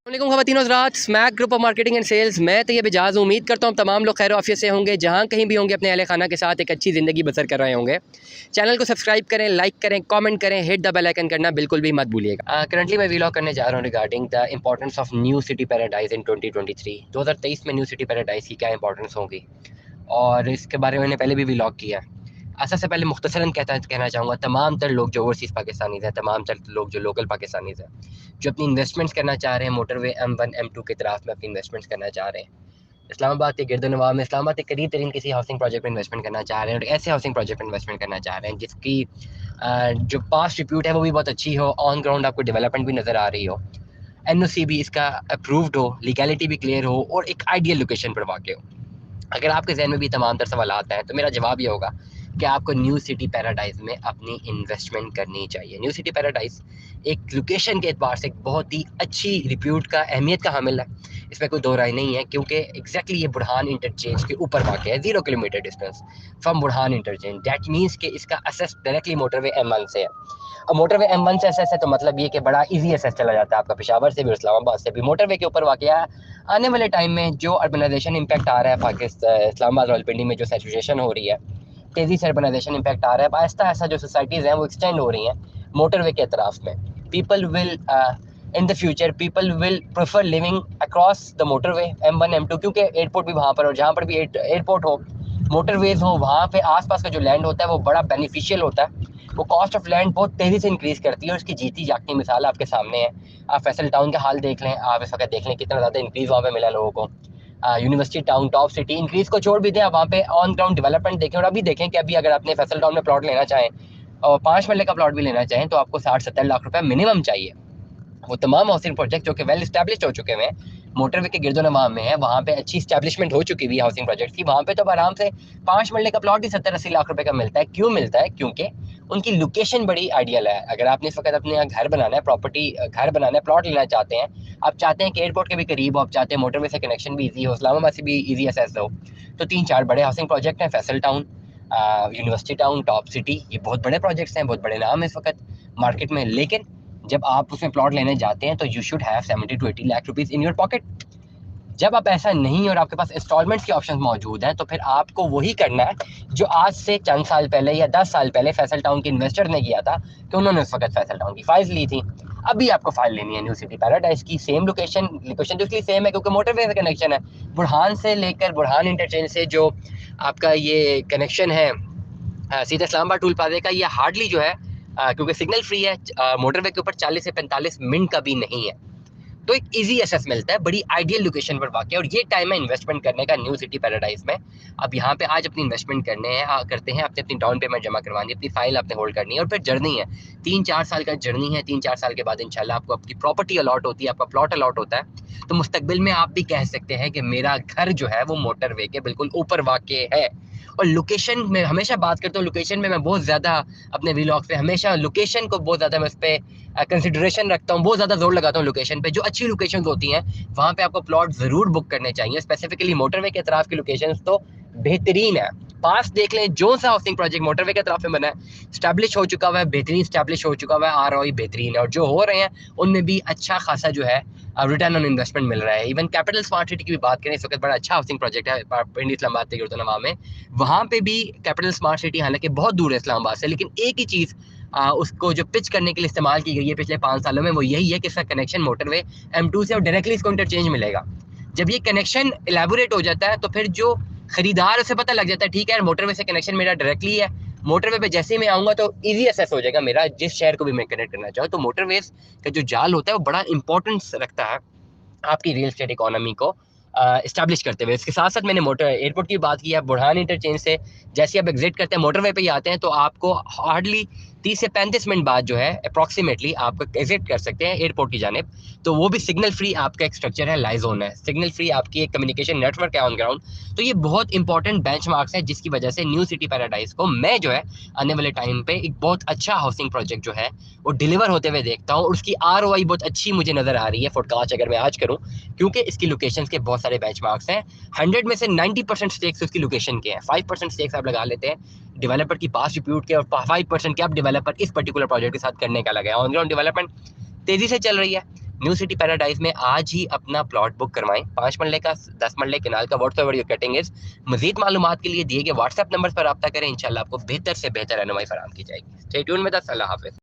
वालेकुम ख़वातीन हज़रात, Smack group of marketing and sales. मैं तैयब इजाज़ उम्मीद करता हूँ तमाम लोग खैर आफियत से होंगे, जहाँ कहीं भी होंगे अपने अहले खाना के साथ एक अच्छी ज़िंदगी बसर कर रहे होंगे। चैनल को सब्सक्राइब करें, लाइक करें, कमेंट करें, हिट द बेल आइकन करना बिल्कुल भी मत भूलिएगा। करंटली मैं वीलॉग करने जा रहा हूँ regarding the importance of New City Paradise in 2023। 2023 में न्यू सिटी पैराडाइज की क्या इंपॉर्टेंस होगी, और इसके बारे में मैंने पहले भी वीलॉग किया है। असल से पहले मुख्तसरन कहना चाहूँगा तमाम तर लोग जो ओवरसीज़ पाकिस्तानीज़ हैं, तमाम तर लोग जो लोकल पाकिस्तानीज़ हैं, जो अपनी इन्वेस्टमेंट्स करना चाह रहे हैं मोटरवे M1 M2 की तरफ में अपनी इन्वेस्टमेंट्स करना चाह रहे हैं, इस्लामाबाद के गिरदोनवाब में इस्लामाबाद के करीब तरीन किसी हाउसिंग प्रोजेक्ट में इन्वेस्टमेंट करना चाह रहे हैं, और ऐसे हाउसिंग प्रोजेक्ट में इन्वेस्टमेंट करना चाह रहे हैं जिसकी जो पास्ट रिप्यूट है वो भी बहुत अच्छी हो, ऑन ग्राउंड आपको डेवलपमेंट भी नज़र आ रही हो, NOC भी इसका अप्रूव्ड हो, लीगैलिटी भी क्लियर हो, और एक आइडियल लोकेशन पर वाक़ हो। अगर आपके जहन में भी तमाम तर सवाल आता है तो मेरा जवाब ये होगा कि आपको न्यू सिटी पैराडाइज में अपनी इन्वेस्टमेंट करनी चाहिए। न्यू सिटी पैराडाइज एक लोकेशन के एतबार से एक बहुत ही अच्छी रिप्यूट का अहमियत का हामिल है, इसमें कोई दो राय नहीं है, क्योंकि एग्जैक्टली ये बुरहान इंटरचेंज के ऊपर वाक़ है, 0 kilometre distance from Burhan interchange. That means कि इसका असेस डायरेक्टली मोटरवे M1 से है, और मोटरवे M1 से एसेस है तो मतलब ये कि बड़ा इजी एसेस चला जाता है आपका पेशावर से भी, इस्लामाबाद से भी। मोटरवे के ऊपर वाक़या आने वाले टाइम में जो अर्बनाइजेशन इम्पैक्ट आ रहा है पाकिस्तान इस्लामाबाद रावलपिंडी में, जो सैचुरेशन हो रही है, तेज़ी से अर्बनाइजेशन इम्पैक्ट आ रहा है, आहिस्ता आहिस्ता जो सोसाइटीज़ हैं वो एक्सटेंड हो रही हैं मोटरवे के अतराफ में। People will in the future people will prefer living across the motorway M1 M2, क्योंकि एयरपोर्ट भी वहाँ पर, और जहाँ पर भी एयरपोर्ट हो, मोटरवेज हो, वहाँ पे आसपास का जो लैंड होता है वो बड़ा बेनिफिशियल होता है। वो कॉस्ट ऑफ लैंड बहुत तेज़ी से इंक्रीज़ करती है, और उसकी जीती जागती मिसाल आपके सामने है। आप फैसल टाउन का हाल देख लें, आप इस वक्त देख लें कितना ज़्यादा इंक्रीज़ वहाँ पे मिला लोगों को। University town, top city, increase को छोड़ भी दें, आप वहाँ पे ऑन ग्राउंड डेवलपमेंट देखें। और अभी देखें कि अभी अगर आपने फैसल टाउन में प्लॉट लेना चाहें और 5 मरले का प्लॉट भी लेना चाहें तो आपको 60-70 लाख रुपए मिनिमम चाहिए। वो तमाम हाउसिंग प्रोजेक्ट जो कि वेल इस्टेब्लिश्ड हो चुके हैं, मोटरवे के गिरदोनवाब में है, वहाँ पे अच्छी इस्टेब्लिशमेंट हो चुकी हुई हाउसिंग प्रोजेक्ट की, वहाँ पे तो आराम से 5 मरले का प्लॉट ही 70-80 लाख रुपए का मिलता है। क्यों मिलता है? क्योंकि उनकी लोकेशन बड़ी आइडियल है। अगर आपने इस वक्त अपने यहाँ घर बनाना है, प्रॉपर्टी घर बनाना है, प्लॉट लेना चाहते हैं, आप चाहते हैं कि एयरपोर्ट के भी करीब हो, आप चाहते हैं मोटरवे से कनेक्शन भी ईजी हो, इस्लामाबाद से भी ईजी एसेस हो, तो 3-4 बड़े हाउसिंग प्रोजेक्ट हैं। Faisal town, university town, top city, ये बहुत बड़े प्रोजेक्ट्स हैं, बहुत बड़े नाम है इस वक्त मार्केट में। लेकिन जब आप उसमें प्लॉट लेने जाते हैं तो you should have 70 to 80 lakh rupees in your pocket. जब आप ऐसा नहीं और आपके पास इंस्टॉलमेंट्स के ऑप्शन मौजूद हैं, तो फिर आपको वही करना है जो आज से चंद साल पहले या 10 साल पहले फैसल टाउन के इन्वेस्टर ने किया था, कि उन्होंने उस वक्त फैसल टाउन की फाइल ली थी। अभी आपको फाइल लेनी है न्यू सिटी पैराडाइज की। सेम लोकेशन लोकेशन तो इसलिए सेम है क्योंकि मोटरवे से कनेक्शन है। बुरहान से लेकर बुरहान इंटरचेंज से जो आपका ये कनेक्शन है सीधे इस्लामाबाद टूल प्लाजे का, ये हार्डली जो है क्योंकि सिग्नल फ्री है, मोटरवे के ऊपर 40 से 45 मिनट का भी नहीं है, तो एक इजी एक्सेस मिलता है, बड़ी आइडियल लोकेशन पर वाक़ है। और ये टाइम है इन्वेस्टमेंट करने का न्यू सिटी पैराडाइज में। अब यहाँ पे आज अपनी इन्वेस्टमेंट करते हैं, आपने अपनी डाउन पेमेंट जमा करवानी है, अपनी फाइल आपने होल्ड करनी है, और फिर जर्नी है, 3-4 साल का जर्नी है। 3-4 साल के बाद इंशाल्लाह आपको आपकी प्रॉपर्टी अलॉट होती है, आपका प्लॉट अलॉट होता है। तो मुस्तकबिल में आप भी कह सकते हैं कि मेरा घर जो है वो मोटरवे के बिल्कुल ऊपर वाक़ है। और लोकेशन में हमेशा बात करता हूँ, लोकेशन में मैं बहुत ज़्यादा अपने व्लॉग्स पे हमेशा लोकेशन को बहुत ज़्यादा मैं उस पर कंसिडरेशन रखता हूँ, बहुत ज़्यादा जोर लगाता हूँ लोकेशन पे। जो अच्छी लोकेशन होती हैं वहाँ पे आपको प्लॉट ज़रूर बुक करने चाहिए, स्पेसिफिकली मोटरवे के तरफ की लोकेशन तो बेहतरीन है। पास देख लें, जो सा हाउसिंग प्रोजेक्ट मोटरवे के तरफ में बना है, स्टैब्लिश हो चुका हुआ है, बेहतरीन स्टैब्लिश हो चुका हुआ है, ROI बेहतरीन है, और जो हो रहे हैं उनमें भी अच्छा खासा जो है रिटर्न ऑन इन्वेस्टमेंट मिल रहा है। इवन कैपिटल स्मार्ट सिटी की भी बात करें, इस वक्त बड़ा अच्छा हाउसिंग प्रोजेक्ट है पिंडी इस्लामाबाद के गिरदोनवाब में, वहाँ पे भी कैपिटल स्मार्ट सिटी हालांकि बहुत दूर है इस्लामाबाद से, लेकिन एक ही चीज़ उसको जो पिच करने के लिए इस्तेमाल की गई है पिछले 5 सालों में, वो यही है कि इसका कनेक्शन मोटरवे M2 से और डायरेक्टली इसको इंटरचेंज मिलेगा। जब ये कनेक्शन एलेबोरेट हो जाता है तो फिर जो खरीदार, उसे पता लग जाता है ठीक है मोटरवे से कनेक्शन मेरा डायरेक्टली है, मोटरवे पे जैसे ही मैं आऊँगा तो ईजी एक्सेस हो जाएगा मेरा, जिस शहर को भी मैं कनेक्ट करना चाहूँ। तो मोटरवेज का जो जाल होता है वो बड़ा इंपॉर्टेंस रखता है आपकी रियल एस्टेट इकोनॉमी को इस्टेब्लिश करते हुए। इसके साथ साथ मैंने मोटर एयरपोर्ट की बात की है, बुरहान इंटरचेंज से जैसे आप एग्जिट करते हैं मोटरवे पे ही आते हैं, तो आपको हार्डली 30 से 35 मिनट बाद जो है अप्रॉक्सीमेटली आपको एग्जिट कर सकते हैं एयरपोर्ट की जानिब। तो वो भी सिग्नल फ्री आपका एक स्ट्रक्चर है, लाइजोन है, सिग्नल फ्री आपकी एक कम्युनिकेशन नेटवर्क है ऑन ग्राउंड। तो ये बहुत इंपॉर्टेंट बेंचमार्क्स हैं जिसकी वजह से न्यू सिटी पैराडाइज को मैं जो है आने वाले टाइम पे एक बहुत अच्छा हाउसिंग प्रोजेक्ट जो है वो डिलीवर होते हुए देखता हूँ, और उसकी ROI बहुत अच्छी मुझे नजर आ रही है फोरकास्ट अगर मैं आज करूँ, क्योंकि इसकी लोकेशंस के बहुत सारे बेंचमार्क्स हैं। 100 में से 90% स्टेक्स उसकी लोकेशन के हैं, 5% स्टेक्स आप लगा लेते हैं डेवलपर की पास रिप्यूट के, और 5% के आप डेवलपर इस पर्टिकुलर प्रोजेक्ट के साथ करने का लगा है। ऑन ग्राउंड डेवलपमेंट तेजी से चल रही है, न्यू सिटी पैराडाइज में आज ही अपना प्लॉट बुक करवाएं। 5 मरले का 10 मरले केनाल का व्हाट्सएवर योर कटिंग इज। मजीद मालूमात के लिए दिए गए व्हाट्सएप नंबर पर रब्ता करें, इंशाल्लाह आपको बेहतर से बेहतर रहनुमाई फराहम की जाएगी। स्टे ट्यून में। अल्लाह हाफिज़।